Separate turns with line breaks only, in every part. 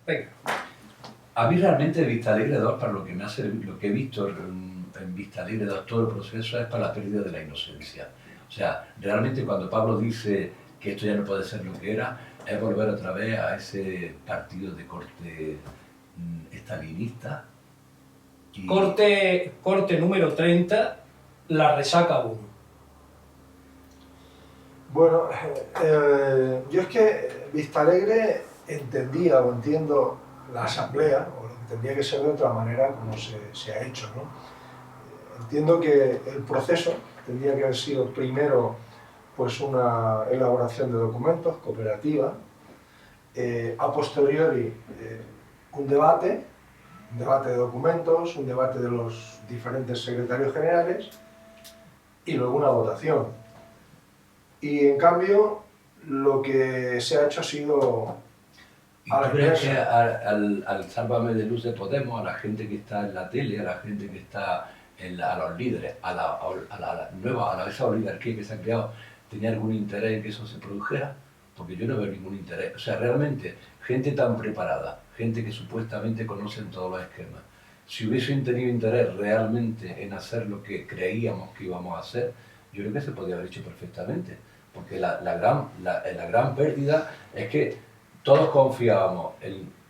Venga.
A mí realmente Vista Alegre 2, para lo que me hace, lo que he visto en Vista Alegre 2, todo el proceso es para la pérdida de la inocencia. O sea, realmente cuando Pablo dice que esto ya no puede ser lo que era, es volver otra vez a ese partido de corte estalinista.
Y... Corte número 30, la resaca 1.
Bueno, yo es que Vista Alegre entendía o entiendo la asamblea, o lo que tendría que ser de otra manera como se ha hecho, ¿no? Entiendo que el proceso tendría que haber sido primero pues una elaboración de documentos, cooperativa, a posteriori un debate de documentos, un debate de los diferentes secretarios generales y luego una votación. Y en cambio, lo que se ha hecho ha sido...
¿Y tú crees que al Sálvame de Luz de Podemos, a la gente que está en la tele, a la gente que está a los líderes, a esa oligarquía que se ha creado, tenía algún interés en que eso se produjera? Porque yo no veo ningún interés. O sea, realmente, gente tan preparada, gente que supuestamente conocen todos los esquemas, si hubiesen tenido interés realmente en hacer lo que creíamos que íbamos a hacer, yo creo que se podía haber hecho perfectamente. Porque la gran pérdida es que todos confiábamos,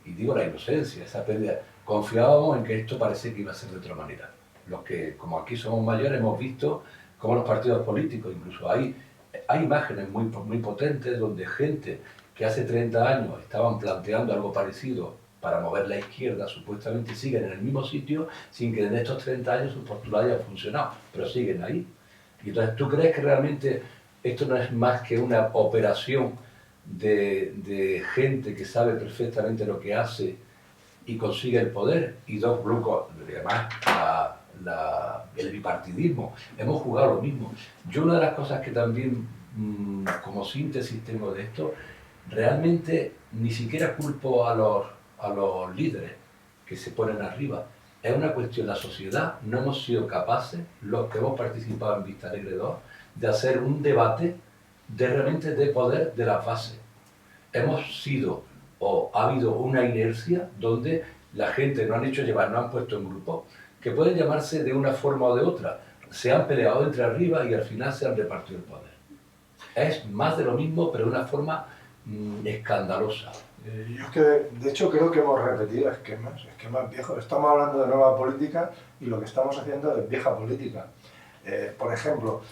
y digo la inocencia, esa pérdida, confiábamos en que esto parecía que iba a ser de otra manera. Los que, como aquí somos mayores, hemos visto cómo los partidos políticos, incluso hay imágenes muy potentes donde gente que hace 30 años estaban planteando algo parecido para mover la izquierda, supuestamente siguen en el mismo sitio sin que en estos 30 años sus postulados hayan funcionado, pero siguen ahí. Y entonces, ¿tú crees que realmente esto no es más que una operación de gente que sabe perfectamente lo que hace y consigue el poder? Y dos grupos, además el bipartidismo, hemos jugado lo mismo. Yo una de las cosas que también como síntesis tengo de esto, realmente ni siquiera culpo a los líderes que se ponen arriba. Es una cuestión, la sociedad no hemos sido capaces, los que hemos participado en Vista Alegre 2, de hacer un debate realmente de poder de las bases. Hemos sido, o ha habido una inercia donde la gente nos han hecho llevar, nos han puesto en grupos que pueden llamarse de una forma o de otra. Se han peleado entre arriba y al final se han repartido el poder. Es más de lo mismo, pero de una forma escandalosa.
Yo es que, de hecho, creo que hemos repetido esquemas viejos. Estamos hablando de nueva política y lo que estamos haciendo es vieja política. Por ejemplo,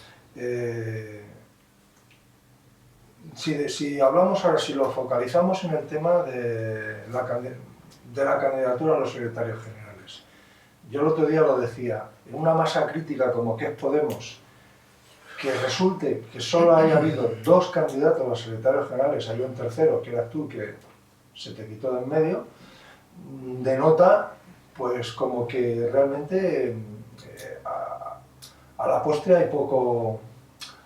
si hablamos ahora, si lo focalizamos en el tema de la candidatura a los secretarios generales. Yo el otro día lo decía, en una masa crítica como que es Podemos, que resulte que solo haya habido 2 candidatos a los secretarios generales, hay un tercero, que eras tú, que se te quitó de en medio, denota pues como que realmente a la postre hay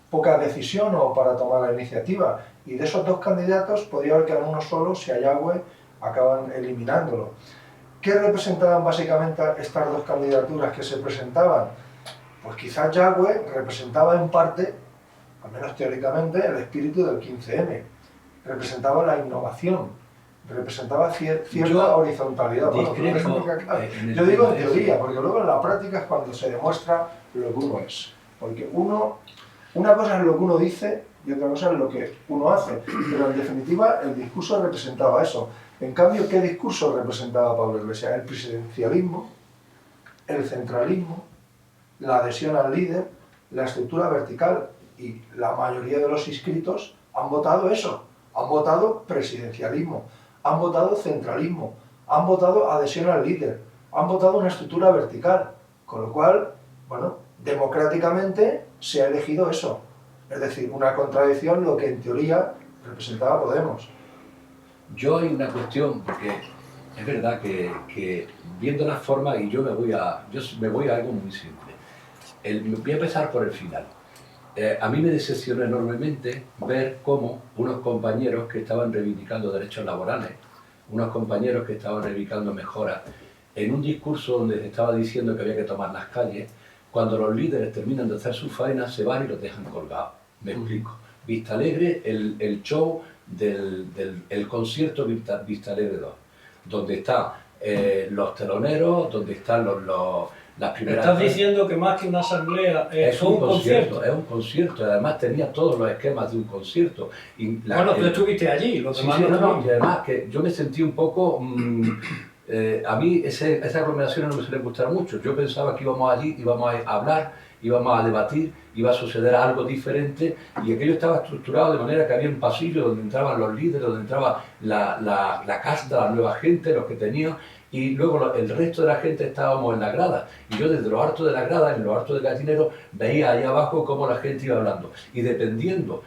poca decisión o para tomar la iniciativa, y de esos 2 candidatos podría haber quedado uno solo si a Yagüe acaban eliminándolo. ¿Qué representaban básicamente estas 2 candidaturas que se presentaban? Pues quizás Yagüe representaba en parte, al menos teóricamente, el espíritu del 15M, representaba la innovación, representaba cierta horizontalidad. Bueno, por ejemplo, yo digo en teoría, porque luego en la práctica es cuando se demuestra lo que uno es. Porque una cosa es lo que uno dice y otra cosa es lo que uno hace, pero en definitiva el discurso representaba eso. En cambio, ¿qué discurso representaba Pablo Iglesias? El presidencialismo, el centralismo, la adhesión al líder, la estructura vertical, y la mayoría de los inscritos han votado eso, han votado presidencialismo, han votado centralismo, han votado adhesión al líder, han votado una estructura vertical, con lo cual, bueno, democráticamente se ha elegido eso, es decir, una contradicción lo que en teoría representaba Podemos.
Yo hay una cuestión, porque es verdad que viendo las formas, y yo me voy a algo muy simple. Voy a empezar por el final. A mí me decepcionó enormemente ver cómo unos compañeros que estaban reivindicando derechos laborales, unos compañeros que estaban reivindicando mejoras, en un discurso donde se estaba diciendo que había que tomar las calles, cuando los líderes terminan de hacer su faena, se van y los dejan colgados. Me explico. Vista Alegre, el show del concierto Vista Alegre 2. donde están los teloneros, donde están las primeras...
Estás diciendo que más que una asamblea es un concierto.
Es un concierto, además tenía todos los esquemas de un concierto. Y
Bueno, tú estuviste allí, los demás
sí,
no
no,
estuvimos.
y además que yo me sentí un poco... a mí esas aglomeraciones no me suelen gustar mucho. Yo pensaba que íbamos allí, íbamos a hablar, íbamos a debatir, iba a suceder algo diferente, y aquello estaba estructurado de manera que había un pasillo donde entraban los líderes, donde entraba la casta, la nueva gente, los que tenían, y luego el resto de la gente estábamos en la grada. Y yo desde lo alto de la grada, en lo alto del gallinero, veía ahí abajo cómo la gente iba hablando. Y dependiendo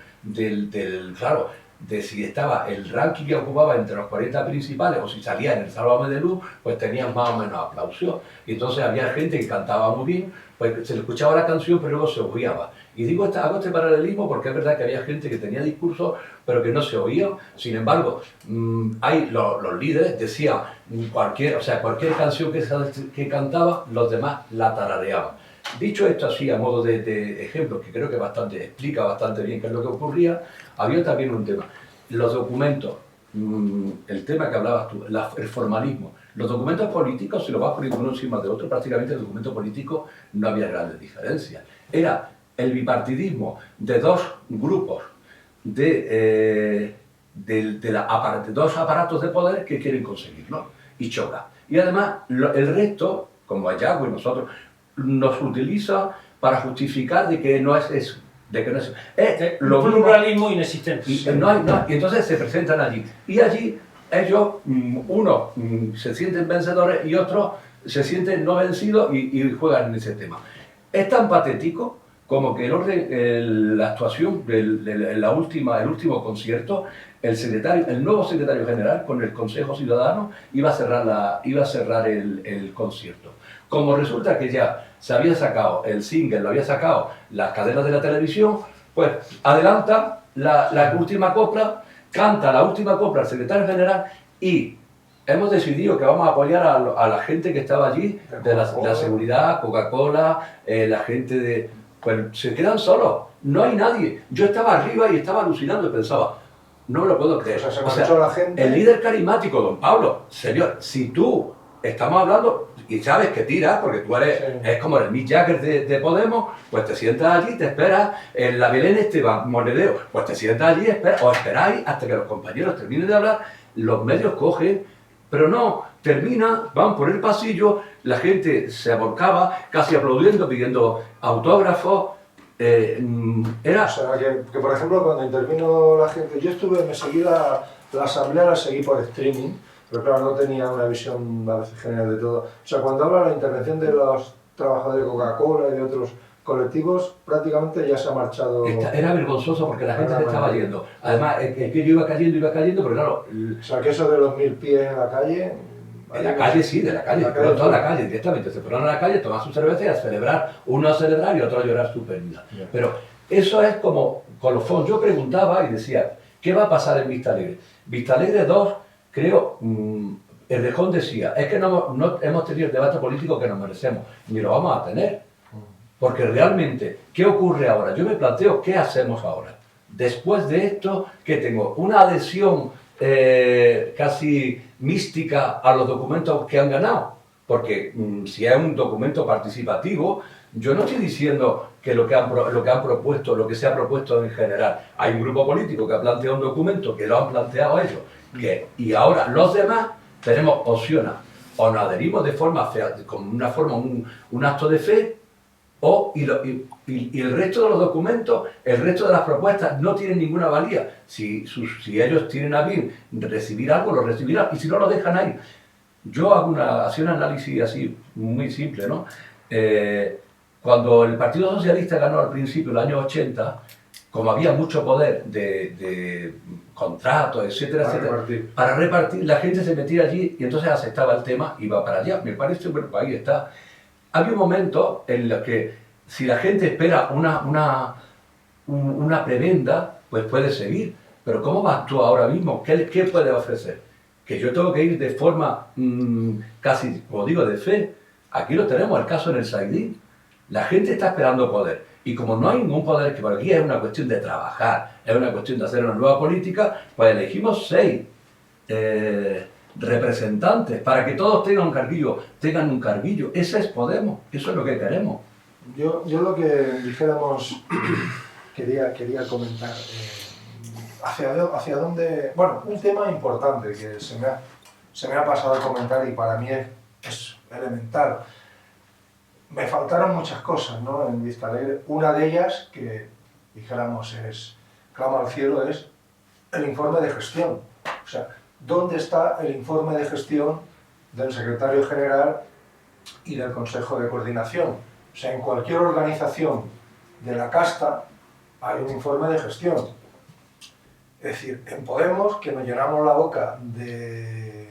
claro, de si estaba el ranking que ocupaba entre los 40 principales o si salía en el Sálvame de Luz, pues tenían más o menos aplausos. Y entonces había gente que cantaba muy bien, pues se le escuchaba la canción pero luego se obviaba. Y digo, hago este paralelismo porque es verdad que había gente que tenía discursos pero que no se oía. Sin embargo, los líderes decían cualquier canción que cantaba, los demás la tarareaban. Dicho esto así a modo de ejemplo, que creo que explica bastante bien qué es lo que ocurría, había también un tema. Los documentos, el tema que hablabas tú, el formalismo. Los documentos políticos, si lo vas poniendo uno encima de otro, prácticamente el documento político no había grandes diferencias. Era el bipartidismo de dos grupos, de dos aparatos de poder que quieren conseguirlo y choca. Y además el resto, como Ayagüe y nosotros, nos utiliza para justificar de que no es eso, de que no es
lo pluralismo inexistente.
Y entonces se presentan allí. Y allí ellos, unos se sienten vencedores y otros se sienten no vencidos y juegan en ese tema. Es tan patético como que la actuación el último concierto, el nuevo secretario general con el Consejo Ciudadano iba a cerrar el concierto. Como resulta que ya se había sacado el single, lo había sacado las cadenas de la televisión, pues adelanta la última copla, canta la última copla el secretario general y hemos decidido que vamos a apoyar a la gente que estaba allí, de la seguridad, Coca-Cola, la gente de... Pues se quedan solos, no hay nadie. Yo estaba arriba y estaba alucinando y pensaba, no me lo puedo creer.
O sea, la gente...
El líder carismático, don Pablo, señor, si tú estamos hablando y sabes que tiras, porque tú es como el Mick Jagger de Podemos, pues te sientas allí, te esperas, en la Belén Esteban, Monedero, pues te sientas allí, esperáis hasta que los compañeros terminen de hablar, los medios cogen, pero no, termina, van por el pasillo, la gente se aborcaba, casi aplaudiendo, pidiendo autógrafos.
O sea, que por ejemplo, cuando intervino la gente, me seguí la asamblea, la seguí por streaming, pero claro, no tenía una visión a veces general de todo. O sea, cuando habla la intervención de los trabajadores de Coca-Cola y de otros colectivos, prácticamente ya se ha marchado...
Era vergonzoso porque la gente se estaba yendo. Además, el que yo iba cayendo, pero claro...
O sea, que eso de los 1000 pies en la calle...
En la calle sí, de la calle, pero toda la calle, directamente. Se fueron a la calle, toman su cerveza y a celebrar, uno a celebrar y otro a llorar su pérdida. Yeah. Pero eso es como colofón. Yo preguntaba y decía, ¿qué va a pasar en Vista Alegre? Vista Alegre 2, creo, Errejón decía, es que no hemos tenido el debate político que nos merecemos, ni lo vamos a tener. Porque realmente, ¿qué ocurre ahora? Yo me planteo, ¿qué hacemos ahora? Después de esto, que tengo una adhesión casi mística a los documentos que han ganado. Porque si es un documento participativo, yo no estoy diciendo que lo que han propuesto, lo que se ha propuesto en general. Hay un grupo político que ha planteado un documento, que lo han planteado ellos, y ahora los demás tenemos opciones. O nos adherimos de forma fea, con un acto de fe, y el resto de los documentos, el resto de las propuestas no tienen ninguna valía. Si ellos tienen a bien recibir algo, lo recibirán, y si no, lo dejan ahí. Yo hago un análisis así muy simple, ¿no? Cuando el Partido Socialista ganó al principio, en los años 80, como había mucho poder de contratos, etcétera, para repartir, la gente se metía allí y entonces aceptaba el tema y iba para allá. Me parece, bueno, pues ahí está. Había un momento en el que si la gente espera una prebenda, pues puede seguir. Pero ¿cómo vas tú ahora mismo? ¿Qué puedes ofrecer? Que yo tengo que ir de forma casi, como digo, de fe. Aquí lo tenemos, el caso en el Saidín. La gente está esperando poder. Y como no hay ningún poder, que por aquí es una cuestión de trabajar, es una cuestión de hacer una nueva política, pues elegimos 6 representantes, para que todos tengan un carguillo. Ese es Podemos, eso es lo que queremos.
Yo lo que dijéramos, quería comentar, hacia dónde... Bueno, un tema importante que se me ha pasado a comentar y para mí es elemental. Me faltaron muchas cosas, ¿no?, en Vista Alegre. Una de ellas, que dijéramos clama al cielo, es el informe de gestión. O sea, ¿dónde está el informe de gestión del secretario general y del Consejo de Coordinación? O sea, en cualquier organización de la casta hay un informe de gestión. Es decir, en Podemos, que nos llenamos la boca de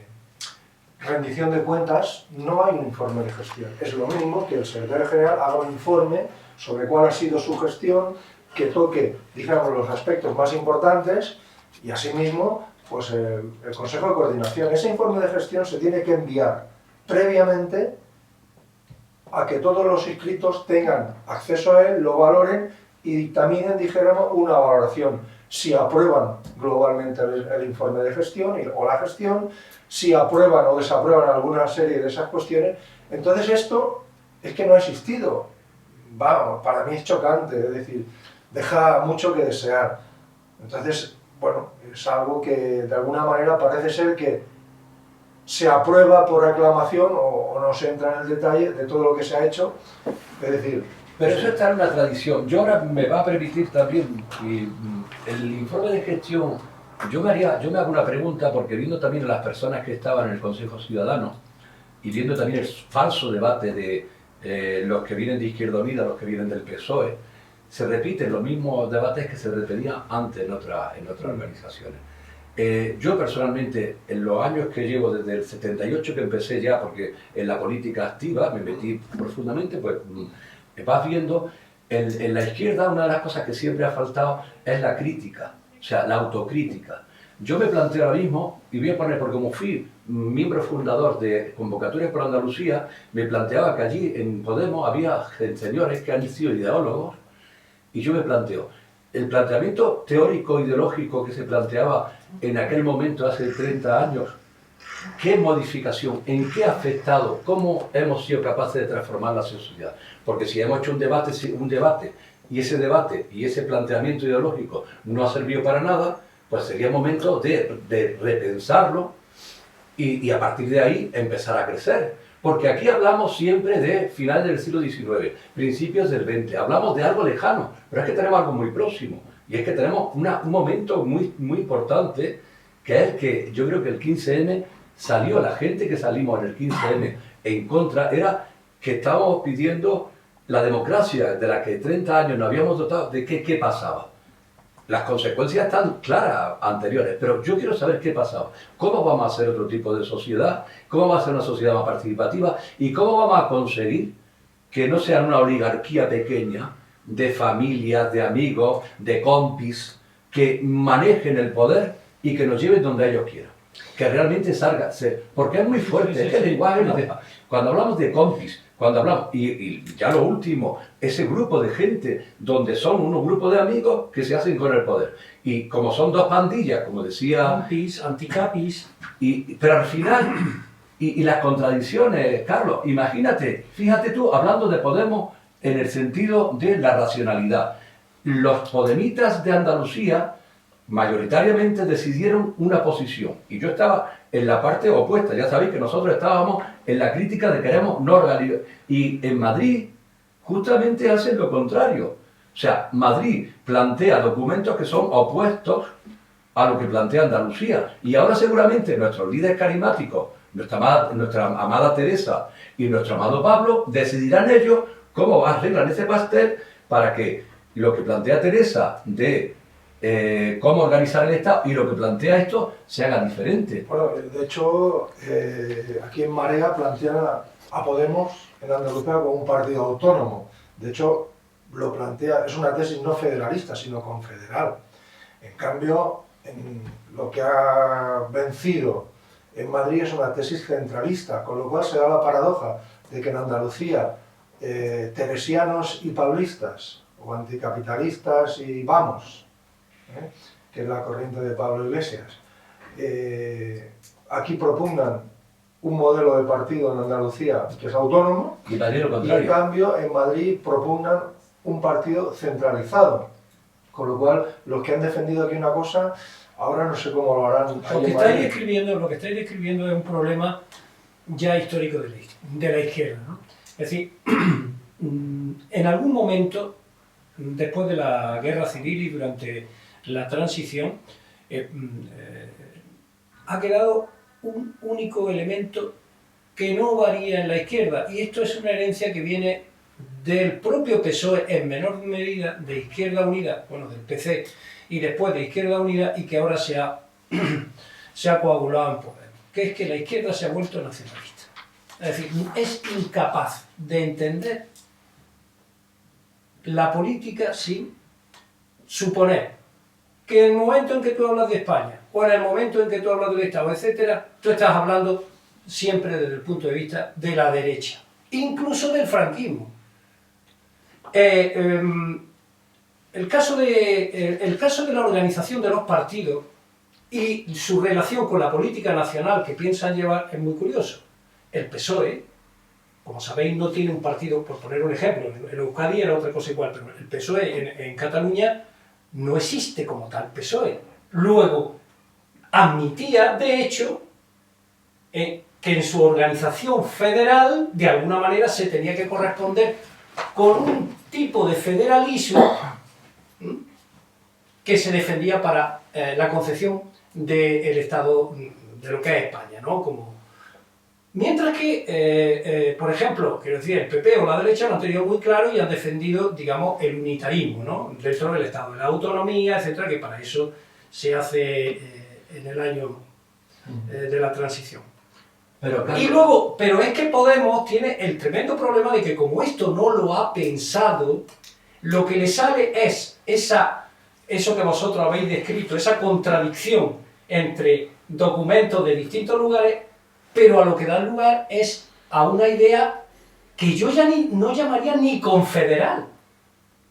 rendición de cuentas, no hay un informe de gestión. Es lo mismo que el secretario general haga un informe sobre cuál ha sido su gestión, que toque, digamos, los aspectos más importantes, y asimismo, pues el Consejo de Coordinación. Ese informe de gestión se tiene que enviar previamente a que todos los inscritos tengan acceso a él, lo valoren y dictaminen, dijéramos, una valoración. Si aprueban globalmente el informe de gestión o la gestión, si aprueban o desaprueban alguna serie de esas cuestiones. Entonces esto es que no ha existido. Vamos, para mí es chocante, es decir, deja mucho que desear. Entonces, bueno, es algo que de alguna manera parece ser que se aprueba por aclamación o no se entra en el detalle de todo lo que se ha hecho. Es decir,
pero eso está en una tradición. Yo ahora me va a permitir también, y el informe de gestión, yo me hago una pregunta, porque viendo también a las personas que estaban en el Consejo Ciudadano y viendo también el falso debate de los que vienen de Izquierda Unida, los que vienen del PSOE, se repiten los mismos debates que se repetían antes en otras organizaciones. Yo personalmente, en los años que llevo, desde el 78 que empecé ya, porque en la política activa me metí profundamente, pues vas viendo, en la izquierda una de las cosas que siempre ha faltado es la crítica, o sea, la autocrítica. Yo me planteo ahora mismo, y voy a poner, porque como fui miembro fundador de Convocatorias por Andalucía, me planteaba que allí en Podemos había señores que han sido ideólogos, y yo me planteo, el planteamiento teórico ideológico que se planteaba en aquel momento, hace 30 años, ¿qué modificación, en qué ha afectado, cómo hemos sido capaces de transformar la sociedad? Porque si hemos hecho un debate y ese debate y ese planteamiento ideológico no ha servido para nada, pues sería momento de repensarlo y a partir de ahí empezar a crecer. Porque aquí hablamos siempre de finales del siglo XIX, principios del XX, hablamos de algo lejano, pero es que tenemos algo muy próximo. Y es que tenemos un momento muy importante, que es que yo creo que el 15M salió, la gente que salimos en el 15M en contra, era que estábamos pidiendo la democracia de la que 30 años nos habíamos dotado. ¿De qué pasaba? Las consecuencias están claras anteriores, pero yo quiero saber qué pasaba. ¿Cómo vamos a hacer otro tipo de sociedad? ¿Cómo va a ser una sociedad más participativa? ¿Y cómo vamos a conseguir que no sea una oligarquía pequeña de familias, de amigos, de compis, que manejen el poder y que nos lleven donde ellos quieran? Que realmente salga, porque es muy fuerte, es que el lenguaje nos deja. Cuando hablamos de compis, cuando hablamos, y ya lo último, ese grupo de gente donde son unos grupos de amigos que se hacen con el poder. Y como son dos pandillas, como decía...
Compis, anticapis...
Pero al final, y las contradicciones, Carlos, imagínate, fíjate tú, hablando de Podemos en el sentido de la racionalidad. Los podemitas de Andalucía mayoritariamente decidieron una posición y yo estaba en la parte opuesta. Ya sabéis que nosotros estábamos en la crítica de queremos no organizar, y en Madrid justamente hacen lo contrario. O sea, Madrid plantea documentos que son opuestos a lo que plantea Andalucía, y ahora seguramente nuestros líderes carismáticos, nuestra amada Teresa y nuestro amado Pablo, decidirán ellos cómo arreglan ese pastel para que lo que plantea Teresa de cómo organizar el Estado y lo que plantea esto se haga diferente.
Bueno, de hecho, aquí en Marea plantean a Podemos en Andalucía como un partido autónomo. De hecho, lo plantea, es una tesis no federalista, sino confederal. En cambio, lo que ha vencido en Madrid es una tesis centralista, con lo cual se da la paradoja de que en Andalucía teresianos y paulistas, o anticapitalistas y vamos, que es la corriente de Pablo Iglesias, aquí propugnan un modelo de partido en Andalucía que es autónomo,
Y Madrid lo
y
contrario.
en cambio en Madrid propugnan un partido centralizado. Con lo cual, los que han defendido aquí una cosa, ahora no sé cómo lo harán ahí
Lo que
en
estáis
Madrid.
describiendo, lo que estáis describiendo es un problema ya histórico de la izquierda, ¿no? Es decir, en algún momento, después de la guerra civil y durante la transición, ha quedado un único elemento que no varía en la izquierda, y esto es una herencia que viene del propio PSOE, en menor medida de Izquierda Unida, bueno, del PC, y después de Izquierda Unida, y que ahora se ha coagulado en poder, que es que la izquierda se ha vuelto nacionalista. Es decir, es incapaz de entender la política sin suponer que en el momento en que tú hablas de España, o en el momento en que tú hablas del Estado, etcétera, tú estás hablando siempre desde el punto de vista de la derecha, incluso del franquismo. El caso de la organización de los partidos y su relación con la política nacional que piensan llevar es muy curioso. El PSOE, como sabéis, no tiene un partido, por poner un ejemplo, en Euskadi era otra cosa igual, pero el PSOE en Cataluña no existe como tal PSOE. Luego, admitía, de hecho, que en su organización federal, de alguna manera, se tenía que corresponder con un tipo de federalismo que se defendía para la concepción del Estado, de lo que es España, ¿no? Mientras que, por ejemplo, quiero decir, el PP o la derecha lo han tenido muy claro y han defendido, digamos, el unitarismo, ¿no? Dentro del Estado, la autonomía, etcétera, que para eso se hace en el año de la transición.
Pero, claro,
Y luego, pero es que Podemos tiene el tremendo problema de que como esto no lo ha pensado, lo que le sale es eso que vosotros habéis descrito, esa contradicción entre documentos de distintos lugares, pero a lo que da lugar es a una idea que yo ya no llamaría ni confederal,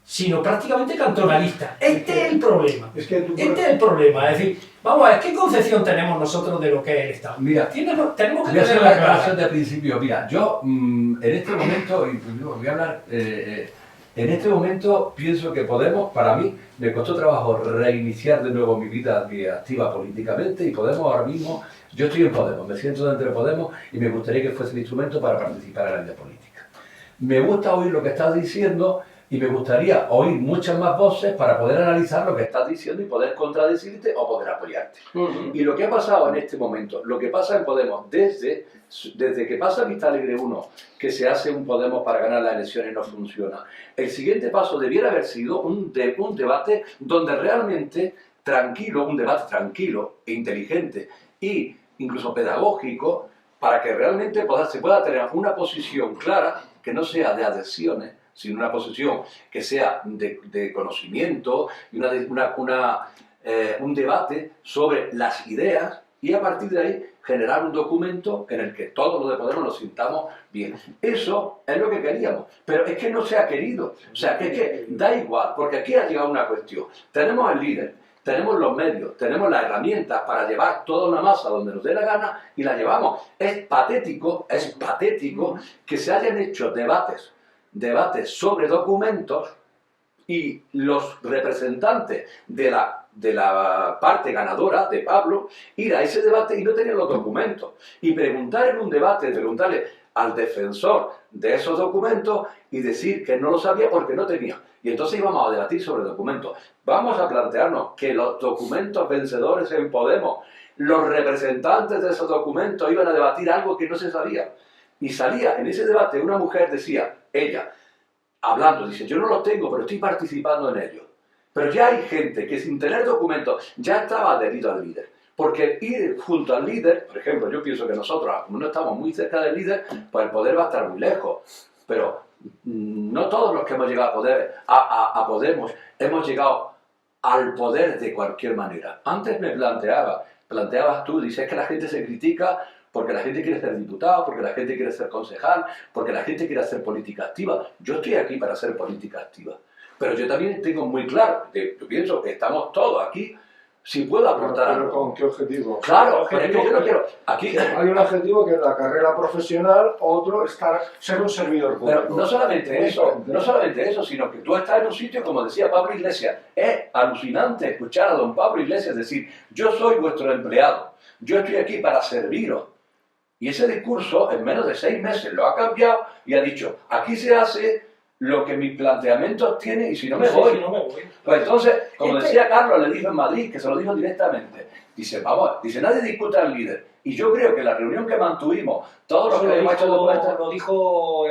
sino prácticamente cantonalista. Este es el problema. Este es el problema. Es decir, vamos a ver, ¿qué concepción tenemos nosotros de lo que es el Estado?
Mira,
tenemos que
voy a hacer
tener
la
la
aclaración
clara.
de principio. Mira, yo en este momento, y voy a hablar, en este momento pienso que Podemos, para mí, me costó trabajo reiniciar de nuevo mi vida activa políticamente, y Podemos ahora mismo, yo estoy en Podemos, me siento dentro de Podemos y me gustaría que fuese el instrumento para participar en la vida política. Me gusta oír lo que estás diciendo y me gustaría oír muchas más voces para poder analizar lo que estás diciendo y poder contradecirte o poder apoyarte. Y lo que ha pasado en este momento, lo que pasa en Podemos, desde que pasa Vista Alegre 1, que se hace un Podemos para ganar las elecciones, no funciona. El siguiente paso debiera haber sido un debate donde realmente tranquilo, un debate tranquilo e inteligente e incluso pedagógico, para que realmente se pueda tener una posición clara, que no sea de adhesiones, sino una posición que sea de conocimiento y un debate sobre las ideas, y a partir de ahí generar un documento en el que todos los de Podemos nos sintamos bien. Eso es lo que queríamos, pero es que no se ha querido. O sea, que es que da igual, porque aquí ha llegado una cuestión. Tenemos el líder, tenemos los medios, tenemos las herramientas para llevar toda una masa donde nos dé la gana y la llevamos. Es patético que se hayan hecho debates sobre documentos y los representantes de la parte ganadora, de Pablo, ir a ese debate y no tener los documentos. Y preguntar en un debate, preguntarle al defensor de esos documentos y decir que no lo sabía porque no tenía. Y entonces íbamos a debatir sobre documentos. Vamos a plantearnos que los documentos vencedores en Podemos, los representantes de esos documentos iban a debatir algo que no se sabía. Y salía en ese debate una mujer, decía, ella, hablando, dice, yo no los tengo, pero estoy participando en ellos. Pero ya hay gente que sin tener documentos ya estaba adherido al líder. Porque ir junto al líder, por ejemplo, yo pienso que nosotros, como no estamos muy cerca del líder, pues el poder va a estar muy lejos. Pero no todos los que hemos llegado a Podemos hemos llegado al poder de cualquier manera. Antes me planteabas tú, dices que la gente se critica porque la gente quiere ser diputado, porque la gente quiere ser concejal, porque la gente quiere hacer política activa. Yo estoy aquí para hacer política activa. Pero yo también tengo muy claro, yo pienso que estamos todos aquí, o si puedo aportar
Pero
algo.
¿con qué objetivo?
Claro, pero es que yo no quiero... Aquí,
Hay un objetivo que es la carrera profesional, otro ser un servidor público.
pero no solamente eso, sino que tú estás en un sitio, como decía Pablo Iglesias, es alucinante escuchar a don Pablo Iglesias decir, yo soy vuestro empleado, yo estoy aquí para serviros. Y ese discurso en menos de 6 meses lo ha cambiado y ha dicho, aquí se hace lo que mis planteamientos tienen y si no me voy.
Si no me voy.
Pues entonces, como decía Carlos, le dijo en Madrid, que se lo dijo directamente, dice, vamos, dice, nadie discute al líder. Y yo creo que la reunión que mantuvimos, todos los
Eso
que hemos hecho documentos...
lo dijo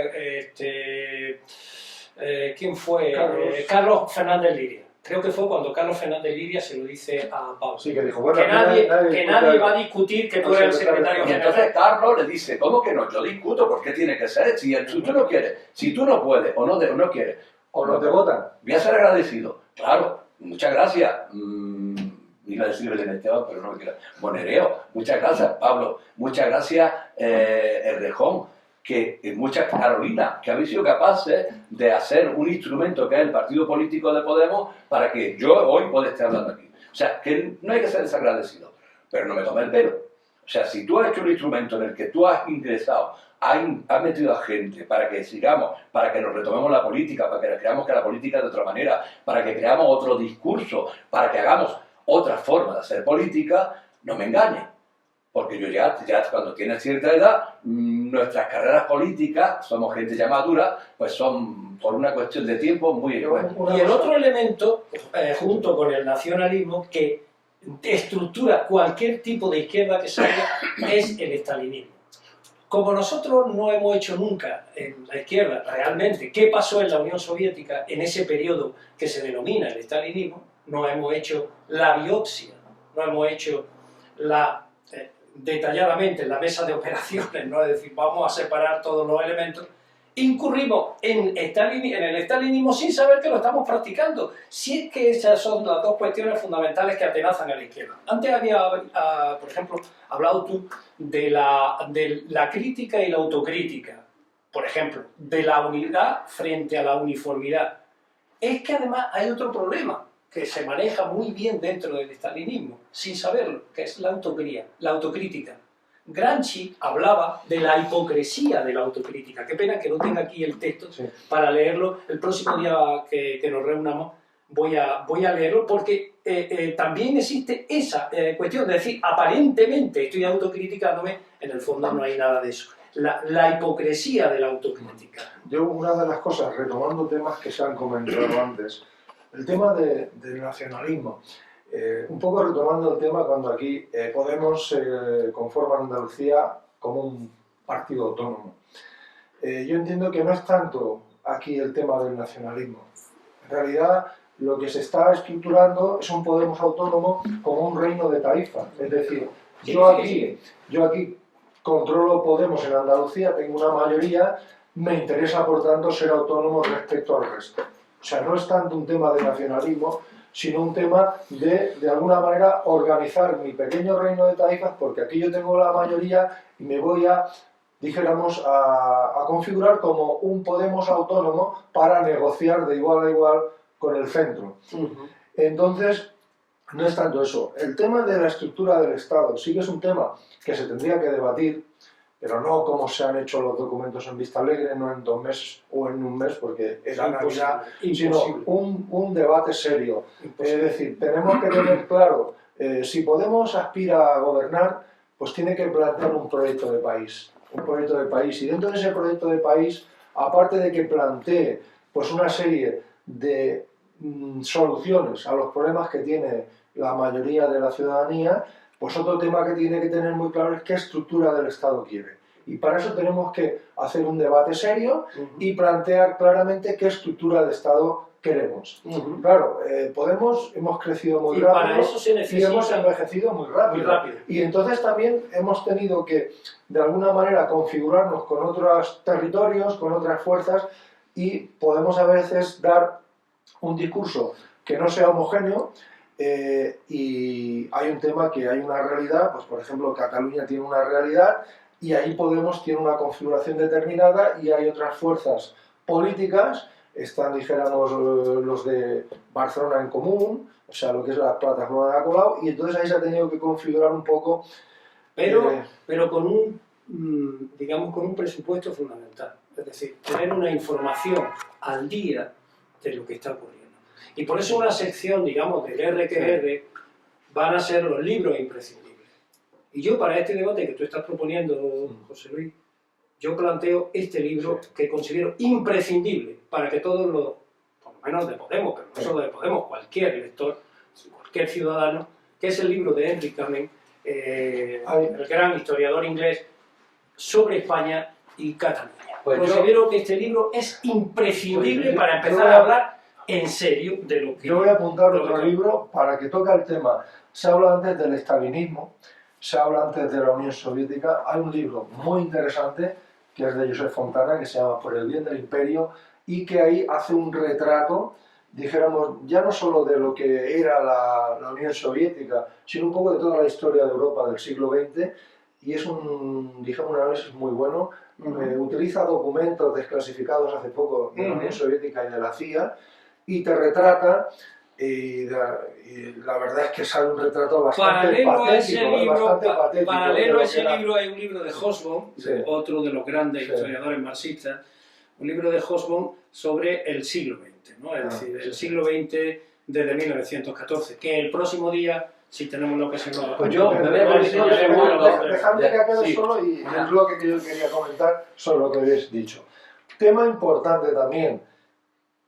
¿quién fue? Carlos Fernández Liria. Creo que fue cuando Carlos Fernández Liria se lo dice a Pablo.
Sí, que dijo, bueno,
Que nadie va a discutir que tú eres el secretario
Y
general.
entonces Carlos le dice, ¿cómo que no? Yo discuto, ¿por qué tiene que ser? Si tú no quieres, si tú no puedes o no quieres,
o no te votan.
voy a ser agradecido. Claro, muchas gracias. Iba a decir Belén Esteban, pero no me quiero. Bonereo, muchas gracias, Pablo. Muchas gracias, Errejón. Muchas Carolina, que habéis sido capaces de hacer un instrumento que es el partido político de Podemos para que yo hoy pueda estar hablando aquí. O sea, que no hay que ser desagradecido, pero no me tome el pelo. O sea, si tú has hecho un instrumento en el que tú has ingresado, has metido a gente para que sigamos, para que nos retomemos la política, para que creamos que la política es de otra manera, para que creamos otro discurso, para que hagamos otra forma de hacer política, no me engañes. Porque yo ya cuando tienes cierta edad, nuestras carreras políticas, somos gente ya madura, pues son por una cuestión de tiempo muy ecuestres.
Y el otro elemento, junto con el nacionalismo, que estructura cualquier tipo de izquierda que salga, es el estalinismo. Como nosotros no hemos hecho nunca en la izquierda realmente qué pasó en la Unión Soviética en ese periodo que se denomina el estalinismo, no hemos hecho la biopsia, no hemos hecho detalladamente la mesa de operaciones, ¿no? Es decir, vamos a separar todos los elementos, incurrimos en el estalinismo sin saber que lo estamos practicando. Si es que esas son las dos cuestiones fundamentales que atenazan a la izquierda. Antes había, por ejemplo, hablado tú de la crítica y la autocrítica, por ejemplo, de la unidad frente a la uniformidad. Es que además hay otro problema que se maneja muy bien dentro del estalinismo, sin saberlo, que es la autocrítica. Gramsci hablaba de la hipocresía de la autocrítica. Qué pena que no tenga aquí el texto para leerlo. El próximo día que nos reunamos voy a leerlo porque también existe esa cuestión de decir, aparentemente estoy autocriticándome, en el fondo no hay nada de eso. La hipocresía de la autocrítica.
Yo, una de las cosas, retomando temas que se han comentado antes, el tema del nacionalismo, un poco retomando el tema cuando aquí Podemos conforma Andalucía como un partido autónomo. Yo entiendo que no es tanto aquí el tema del nacionalismo. En realidad, lo que se está estructurando es un Podemos autónomo como un reino de taifas. Es decir, yo aquí controlo Podemos en Andalucía, tengo una mayoría, me interesa por tanto ser autónomo respecto al resto. O sea, no es tanto un tema de nacionalismo, sino un tema de alguna manera, organizar mi pequeño reino de taifas, porque aquí yo tengo la mayoría y me voy dijéramos, a configurar como un Podemos autónomo para negociar de igual a igual con el centro. Entonces, no es tanto eso. El tema de la estructura del Estado sí que es un tema que se tendría que debatir, pero no como se han hecho los documentos en Vista Alegre, no en 2 meses o en 1 mes, porque es la Navidad, sino un debate serio. Es decir, tenemos que tener claro, si Podemos aspira a gobernar, pues tiene que plantear un proyecto de país. Y dentro de ese proyecto de país, aparte de que plantee pues una serie de soluciones a los problemas que tiene la mayoría de la ciudadanía, pues otro tema que tiene que tener muy claro es qué estructura del Estado quiere. Y para eso tenemos que hacer un debate serio y plantear claramente qué estructura de Estado queremos. Claro, Podemos hemos crecido muy rápido
para eso se necesita...
y hemos envejecido muy rápido. Y entonces también hemos tenido que, de alguna manera, configurarnos con otros territorios, con otras fuerzas, y podemos a veces dar un discurso que no sea homogéneo. Y hay un tema que hay una realidad, pues por ejemplo Cataluña tiene una realidad y ahí Podemos tiene una configuración determinada y hay otras fuerzas políticas, están dijéramos los de Barcelona en Común, o sea, lo que es la plataforma de Acolau, y entonces ahí se ha tenido que configurar un poco.
Pero con un, digamos, con un presupuesto fundamental, es decir, tener una información al día de lo que está ocurriendo. Y por eso una sección, digamos, del RQR van a ser los libros imprescindibles. Y yo para este debate que tú estás proponiendo, José Luis, yo planteo este libro que considero imprescindible para que todos los, por lo menos de Podemos, pero no solo de Podemos, cualquier lector, cualquier ciudadano, que es el libro de Henry Kamen, el gran historiador inglés, sobre España y Cataluña. Pues considero que este libro es imprescindible para empezar a hablar en serio de lo que...
Yo voy a apuntar otro libro para que toque el tema. Se habla antes del estalinismo, se habla antes de la Unión Soviética. Hay un libro muy interesante que es de Josep Fontana, que se llama Por el bien del imperio, y que ahí hace un retrato, dijéramos, ya no solo de lo que era la Unión Soviética, sino un poco de toda la historia de Europa del siglo XX, y es un análisis muy bueno. Utiliza documentos desclasificados hace poco de la Unión Soviética y de la CIA, y te retrata, y la verdad es que sale un retrato bastante patético.
Paralelo a ese libro hay un libro de Hobsbawm, otro de los grandes historiadores marxistas, un libro de Hobsbawm sobre el siglo XX, ¿no? Es decir, el siglo XX desde 1914, que el próximo día, si tenemos lo que se nos...
Pues yo me voy a
dejadme que acabe solo y el bloque que yo quería comentar sobre lo que habéis dicho. Tema importante también,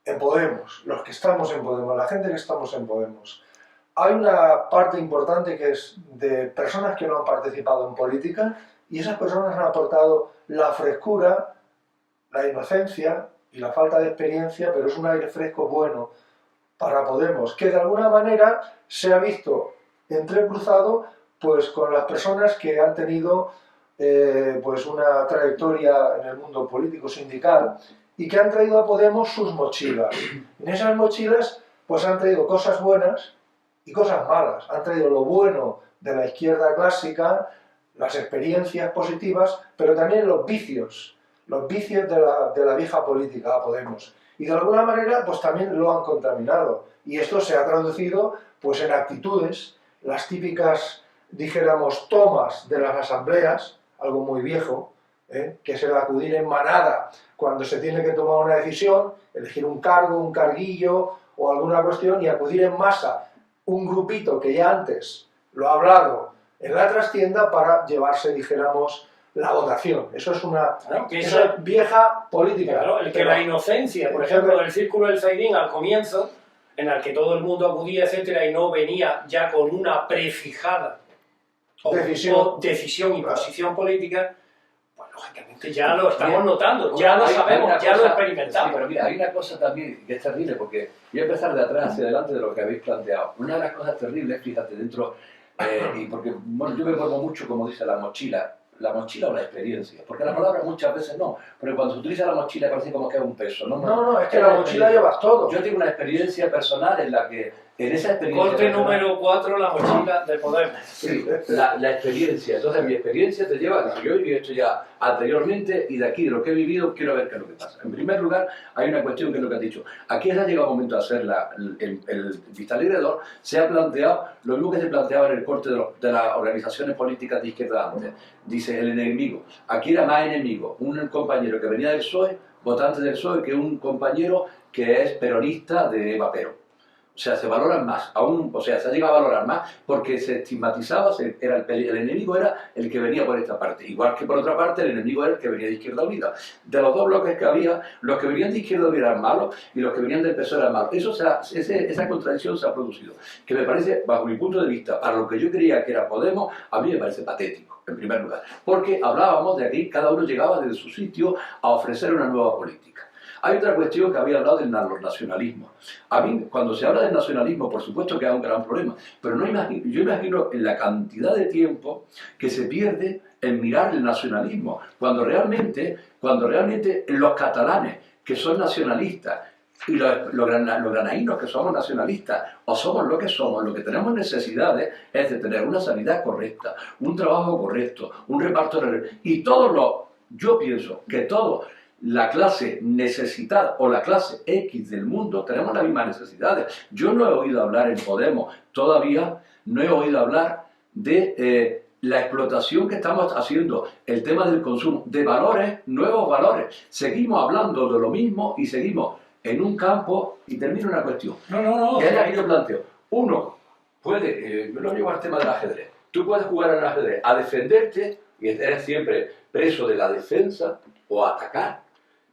en Podemos, los que estamos en Podemos, la gente que estamos en Podemos, hay una parte importante que es de personas que no han participado en política, y esas personas han aportado la frescura, la inocencia y la falta de experiencia, pero es un aire fresco bueno para Podemos, que de alguna manera se ha visto entrecruzado pues con las personas que han tenido pues una trayectoria en el mundo político sindical y que han traído a Podemos sus mochilas. En esas mochilas pues han traído cosas buenas y cosas malas. Han traído lo bueno de la izquierda clásica, las experiencias positivas, pero también los vicios de la vieja política a Podemos. Y de alguna manera pues también lo han contaminado. Y esto se ha traducido pues en actitudes, las típicas, dijéramos, tomas de las asambleas, algo muy viejo, que es el acudir en manada cuando se tiene que tomar una decisión, elegir un cargo, un carguillo o alguna cuestión, y acudir en masa un grupito que ya antes lo ha hablado en la trastienda para llevarse, dijéramos, la votación. Eso es una vieja política.
Claro, el que la inocencia, por ejemplo, del Círculo del Zaidín al comienzo, en el que todo el mundo acudía, etcétera, y no venía ya con una prefijada decisión y posición política, pues lógicamente ya lo estamos notando, ya lo sabemos, ya lo experimentamos.
Sí, pero mira, hay una cosa también que es terrible, porque voy a empezar de atrás hacia adelante de lo que habéis planteado. Una de las cosas terribles, fíjate, dentro, y porque bueno, yo me muevo mucho, como dice, la mochila o la experiencia, porque la palabra muchas veces no, pero cuando se utiliza la mochila parece como que es un peso. No,
es que la mochila llevas todo.
Yo tengo una experiencia personal en la que, en esa experiencia...
Corte número 4, la mochila de Podemos.
Sí, la experiencia. Entonces mi experiencia te lleva a que yo he vivido esto ya anteriormente, y de aquí, de lo que he vivido, quiero ver qué es lo que pasa. En primer lugar, hay una cuestión que es lo que has dicho. Aquí ha llegado el momento de hacer el vistalegrador, se ha planteado lo mismo que se planteaba en el corte de las organizaciones políticas de izquierda antes. Dice el enemigo. Aquí era más enemigo un compañero que venía del PSOE, votante del PSOE, que un compañero que es peronista de Eva Perón. O sea, se valoran más, se ha llegado a valorar más porque se estigmatizaba, el enemigo era el que venía por esta parte, igual que por otra parte el enemigo era el que venía de Izquierda Unida. De los dos bloques que había, los que venían de Izquierda Unida eran malos y los que venían del PSOE eran malos. Esa contradicción se ha producido, que me parece, bajo mi punto de vista, para lo que yo creía que era Podemos, a mí me parece patético, en primer lugar, porque hablábamos de aquí, cada uno llegaba desde su sitio a ofrecer una nueva política. Hay otra cuestión que había hablado del nacionalismo. A mí, cuando se habla del nacionalismo, por supuesto que hay un gran problema, pero yo imagino en la cantidad de tiempo que se pierde en mirar el nacionalismo, cuando realmente los catalanes, que son nacionalistas, y los granaínos que somos nacionalistas, o somos lo que tenemos necesidades es de tener una sanidad correcta, un trabajo correcto, un reparto, y yo pienso que todos la clase necesitada o la clase X del mundo tenemos las mismas necesidades. Yo no he oído hablar en Podemos, todavía no he oído hablar de la explotación que estamos haciendo, el tema del consumo, de valores, nuevos valores. Seguimos hablando de lo mismo y seguimos en un campo, y termino una cuestión. Que es la que yo planteo. Uno puede, yo lo llevo al tema del ajedrez. Tú puedes jugar al ajedrez a defenderte, y eres siempre preso de la defensa, o a atacar.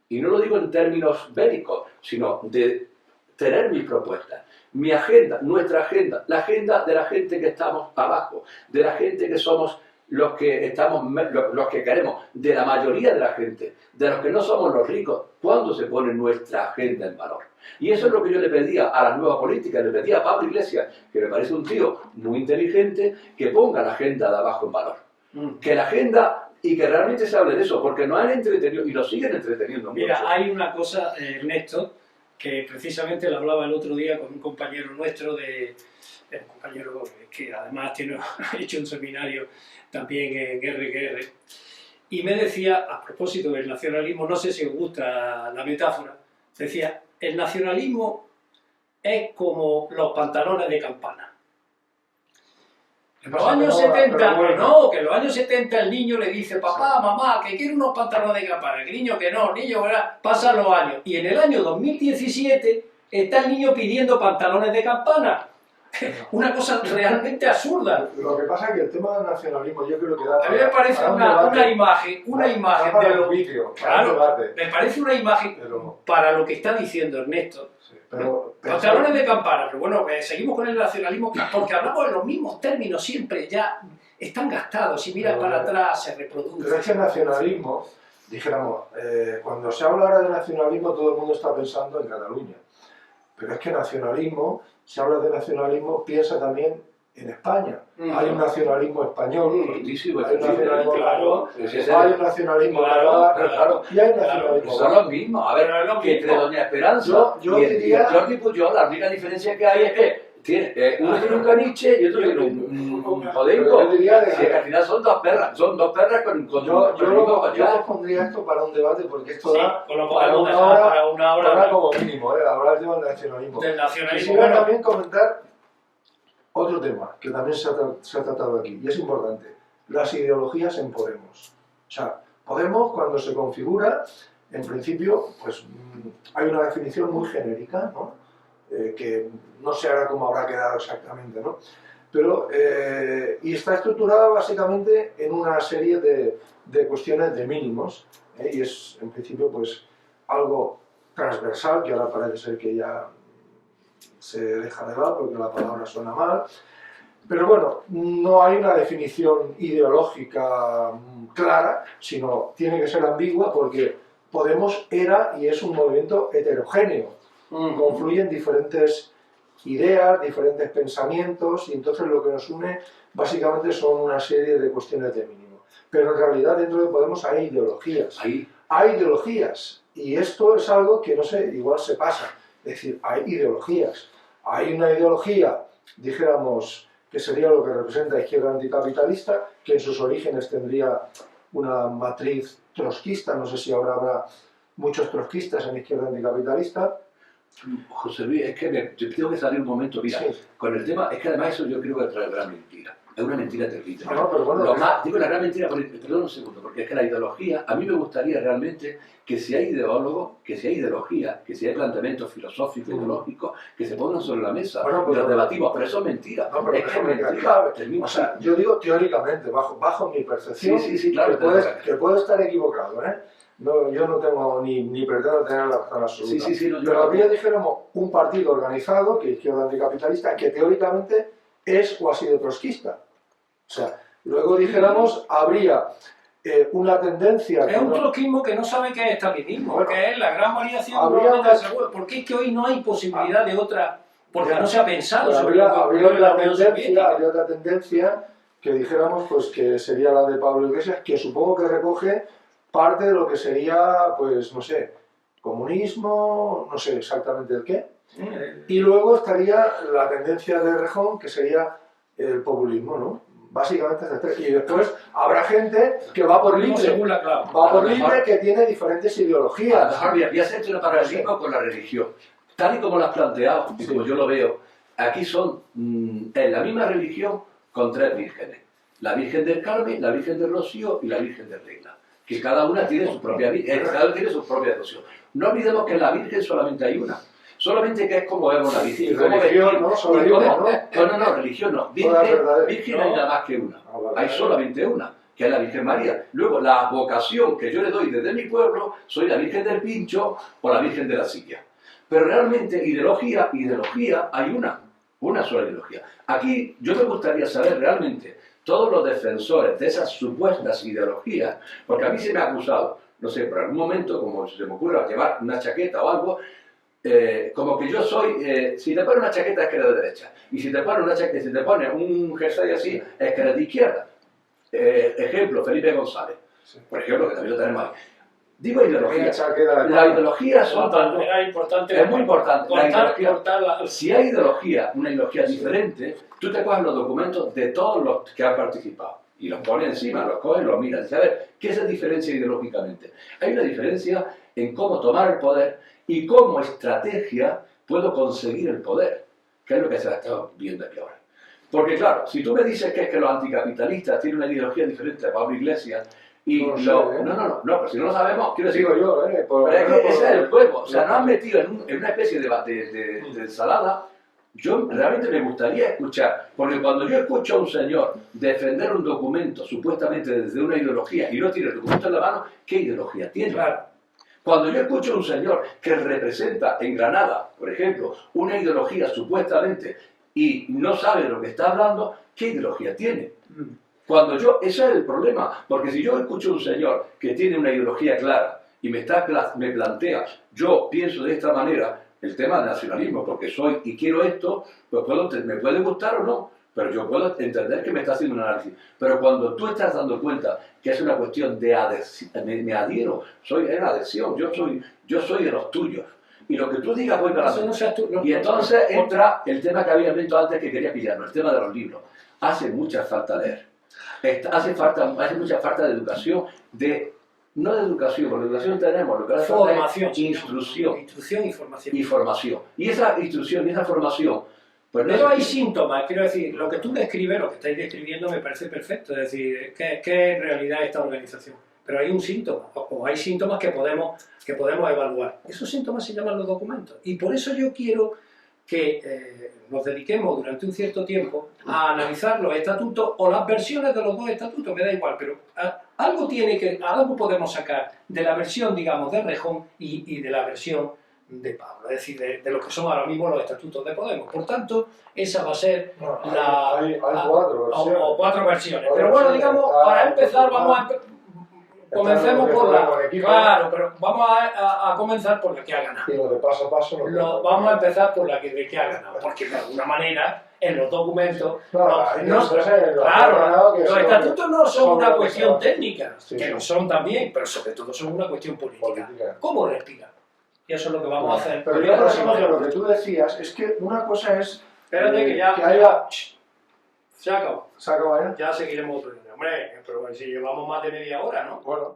Y no lo digo en términos bélicos, sino de tener mis propuestas. Mi agenda, nuestra agenda, la agenda de la gente que estamos abajo, de la gente que somos los que estamos, los que queremos, de la mayoría de la gente, de los que no somos los ricos, ¿cuándo se pone nuestra agenda en valor? Y eso es lo que yo le pedía a la nueva política, le pedía a Pablo Iglesias, que me parece un tío muy inteligente, que ponga la agenda de abajo en valor. Que la agenda, y que realmente se hable de eso, porque nos han entretenido y nos siguen entreteniendo mucho.
Mira, hay una cosa, Ernesto, que precisamente lo hablaba el otro día con un compañero nuestro, un compañero que además ha hecho un seminario también en RQR, y me decía, a propósito del nacionalismo, no sé si os gusta la metáfora, decía, el nacionalismo es como los pantalones de campana. En los años 70, bueno, que en los años 70 el niño le dice, papá, mamá, que quiere unos pantalones de campana, el niño que no, el niño, ¿verdad? Pasan los años, y en el año 2017 está el niño pidiendo pantalones de campana. Una cosa realmente absurda.
Lo que pasa es que el tema del nacionalismo yo creo que da
a mí me parece una imagen de lo
vídeo,
claro, me parece una imagen para lo que está diciendo Ernesto.
Sí, pero
pantalones de campana, pero bueno, seguimos con el nacionalismo porque hablamos de los mismos términos siempre, ya están gastados, si miras para atrás se reproduce.
Pero es que el nacionalismo, dijéramos, cuando se habla ahora de nacionalismo todo el mundo está pensando en Cataluña, pero es que nacionalismo, se habla de nacionalismo, piensa también en España. Hay un nacionalismo español, hay un nacionalismo claro, hay un nacionalismo
claro,
y hay un nacionalismo
son los mismos. A ver, que entre Doña Esperanza y Jordi Pujol, la única diferencia que hay es que uno tiene un caniche y otro tiene un jodenco.
Yo diría
que al final son dos perras con
yo lo pondría esto para un debate porque esto da
para una hora
como mínimo, hablar del nacionalismo.
Del nacionalismo.
Quisiera también comentar otro tema que también se ha tratado aquí, y es importante, las ideologías en Podemos. O sea, Podemos cuando se configura, en principio, pues hay una definición muy genérica, ¿no? Que no sé ahora cómo habrá quedado exactamente, ¿no? Pero, y está estructurada básicamente en una serie de cuestiones de mínimos, y es en principio pues algo transversal, que ahora parece ser que ya se deja de lado porque la palabra suena mal, pero bueno, no hay una definición ideológica clara, sino tiene que ser ambigua porque Podemos era y es un movimiento heterogéneo, confluyen diferentes ideas, diferentes pensamientos y entonces lo que nos une básicamente son una serie de cuestiones de mínimo. Pero en realidad dentro de Podemos hay ideologías. Hay ideologías y esto es algo que no sé, igual se pasa. Es decir, hay ideologías. Hay una ideología, dijéramos, que sería lo que representa la izquierda anticapitalista, que en sus orígenes tendría una matriz trotskista, no sé si ahora habrá muchos trotskistas en la izquierda anticapitalista.
José Luis, es que yo tengo que salir un momento, mira, con el tema, es que además eso yo creo que es otra gran mentira. Es una mentira terrible.
No, pero bueno,
digo la gran mentira, perdón un segundo, porque es que la ideología, a mí me gustaría realmente que si hay ideólogos, que si hay ideología, que si hay planteamientos filosóficos, ideológicos, que se pongan sobre la mesa, y los debatimos, pero eso es mentira.
No, pero
es que es mentira.
O sea, yo digo teóricamente, bajo mi percepción,
sí, claro,
que puedo estar equivocado, ¿eh? No, yo no tengo ni pretendo tener la razón absoluta. Pero habría, dijéramos, un partido organizado, que es izquierda anticapitalista, que teóricamente es o ha sido trotskista. O sea, luego dijéramos, habría una tendencia...
Es un trotskismo que no sabe qué es estalinismo, bueno, que es la gran variación porque es que hoy no hay posibilidad de otra, porque no se ha pensado sobre
habría otra tendencia que dijéramos pues que sería la de Pablo Iglesias, que supongo que recoge parte de lo que sería, pues, no sé, comunismo, no sé exactamente el qué. Y luego estaría la tendencia de Rejón, que sería el populismo, ¿no? Básicamente es de tres. Y después habrá gente que va por libre.
Según la clave.
Va por libre que tiene diferentes
A lo
ideologías.
mejor voy a hacerte un paralelismo con la religión. Tal y como lo has planteado, y como yo lo veo, aquí son en la misma religión con tres vírgenes. La Virgen del Carmen, la Virgen del Rocío y la Virgen de Regla. Que cada una tiene su propia cada uno tiene su propia devoción. No olvidemos que en la Virgen solamente hay una. Solamente que es como vemos la Virgen.
Y religión, ¿no? Solo hay una, ¿no?
No, religión no. Virgen hay nada más que una. Hay solamente una, que es la Virgen María. Luego, la vocación que yo le doy desde mi pueblo, soy la Virgen del Pincho o la Virgen de la Silla. Pero realmente ideología hay una sola ideología. Aquí yo me gustaría saber realmente todos los defensores de esas supuestas ideologías, porque a mí se me ha acusado, no sé, por algún momento, como se me ocurra llevar una chaqueta o algo, como que yo soy, si te pones una chaqueta es que eres de derecha, y si te pones una chaqueta, si te pones un jersey así, es que eres de izquierda. Ejemplo, Felipe González, por ejemplo, que también lo tenemos ahí. Digo ideología. La ideología es muy importante. Si hay ideología, una ideología diferente, tú te coges los documentos de todos los que han participado y los pones encima, los coges, los miras. Dices, a ver, ¿qué se diferencia ideológicamente? Hay una diferencia en cómo tomar el poder y cómo estrategia puedo conseguir el poder, que es lo que se ha estado viendo aquí ahora. Porque claro, si tú me dices que es que los anticapitalistas tienen una ideología diferente a Pablo Iglesias, y no, pero si no lo sabemos, quiero decir,
pero
es que ese es el juego, o sea, nos han metido en una especie de ensalada. Yo realmente me gustaría escuchar, porque cuando yo escucho a un señor defender un documento supuestamente desde una ideología y no tiene el documento en la mano, ¿qué ideología tiene?
Claro.
Cuando yo escucho a un señor que representa en Granada, por ejemplo, una ideología supuestamente y no sabe de lo que está hablando, ¿qué ideología tiene? Ese es el problema, porque si yo escucho a un señor que tiene una ideología clara y me plantea, yo pienso de esta manera, el tema del nacionalismo, porque soy y quiero esto, pues me puede gustar o no, pero yo puedo entender que me está haciendo un análisis. Pero cuando tú estás dando cuenta que es una cuestión de adhesión, me adhiero, es una adhesión, yo soy de los tuyos. Y lo que tú digas voy para y entonces entra el tema que había visto antes que quería pillarlo, el tema de los libros. Hace mucha falta leer. Hace mucha falta de educación, no de educación, porque educación tenemos, lo que hace falta es instrucción y formación. Y esa instrucción y esa formación, pues no.
Pero hay síntomas, quiero decir, lo que tú describes, lo que estáis describiendo me parece perfecto, es decir, ¿qué en realidad esta organización? Pero hay un síntoma, o hay síntomas que podemos evaluar. Esos síntomas se llaman los documentos. Y por eso yo quiero que nos dediquemos durante un cierto tiempo a analizar los estatutos o las versiones de los dos estatutos, me da igual, pero algo podemos sacar de la versión, digamos, de Rejón y de la versión de Pablo, es decir, de lo que son ahora mismo los estatutos de Podemos. Por tanto, esa va a ser
hay cuatro versiones.
Pero bueno, digamos, para empezar comencemos por pero vamos a comenzar por la que ha ganado.
Y lo de paso a paso
vamos a empezar por la que ha ganado, porque de alguna manera en los documentos los estatutos no son una cuestión técnica, que lo son también, pero sobre todo son una cuestión política. ¿Cómo respira? Y eso es lo que vamos a hacer.
Pero yo, por ejemplo, lo que tú decías es que una cosa es
espérate que ya
haya...
Se acabó.
¿Se acabó ya?
Ya seguiremos otro día. Hombre, pero si llevamos más de media hora, ¿no?
Bueno.